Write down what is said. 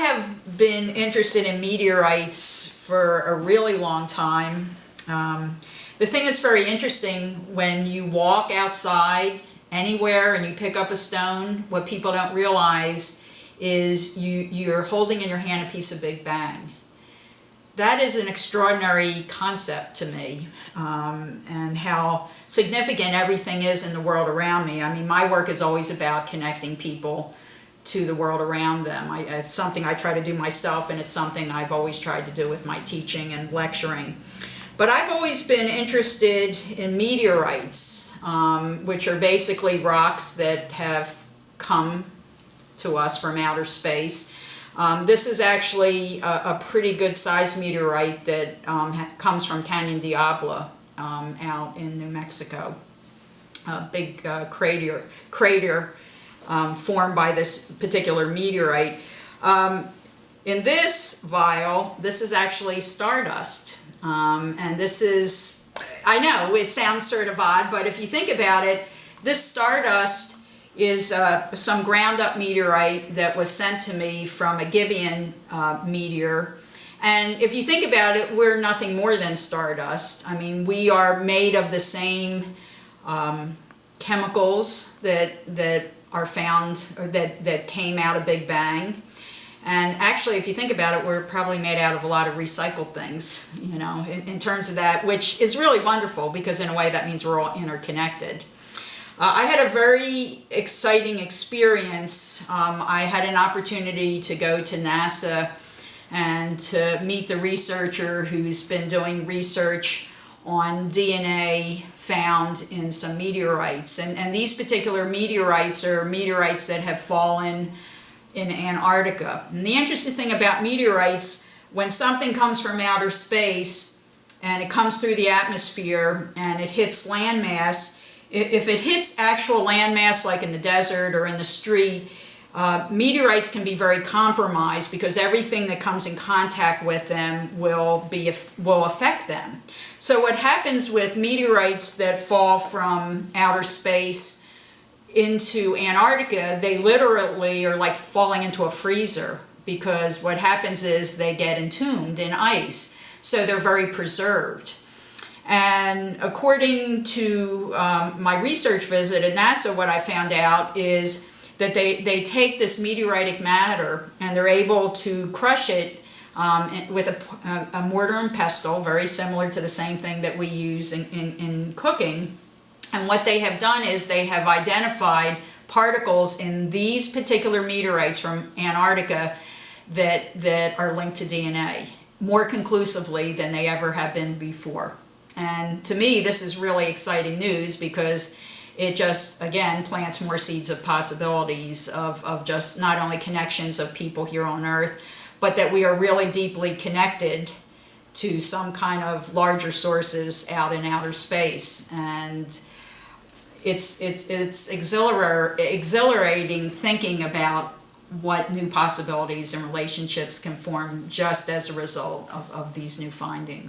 have been interested in meteorites for a really long time. The thing that's very interesting, when you walk outside anywhere and you pick up a stone, what people don't realize is you're holding in your hand a piece of Big Bang. That is an extraordinary concept to me, and how significant everything is in the world around me. I mean, my work is always about connecting people to the world around them. It's something I try to do myself, and it's something I've always tried to do with my teaching and lecturing. But I've always been interested in meteorites, which are basically rocks that have come to us from outer space. This is actually a pretty good sized meteorite that comes from Canyon Diablo out in New Mexico. A big crater formed by this particular meteorite. In this vial, this is actually stardust. And this is, I know it sounds sort of odd, but if you think about it, this stardust is some ground up meteorite that was sent to me from a Gibeon meteor. And if you think about it, we're nothing more than stardust. I mean, we are made of the same chemicals that are found, or that came out of Big Bang. And actually, if you think about it, we're probably made out of a lot of recycled things, you know, in terms of that, which is really wonderful, because in a way that means we're all interconnected. I had a very exciting experience. I had an opportunity to go to NASA and to meet the researcher who's been doing research on DNA found in some meteorites. And these particular meteorites are meteorites that have fallen in Antarctica. And the interesting thing about meteorites, when something comes from outer space and it comes through the atmosphere and it hits landmass, if it hits actual landmass like in the desert or in the street, meteorites can be very compromised, because everything that comes in contact with them will affect them. So what happens with meteorites that fall from outer space into Antarctica, they literally are like falling into a freezer, because what happens is they get entombed in ice, so they're very preserved. And according to my research visit at NASA, what I found out is that they take this meteoritic matter and they're able to crush it with a mortar and pestle, very similar to the same thing that we use in cooking. And what they have done is they have identified particles in these particular meteorites from Antarctica that are linked to DNA more conclusively than they ever have been before. And to me, this is really exciting news, because it just, again, plants more seeds of possibilities of just not only connections of people here on Earth, but that we are really deeply connected to some kind of larger sources out in outer space. And it's exhilarating thinking about what new possibilities and relationships can form just as a result of these new findings.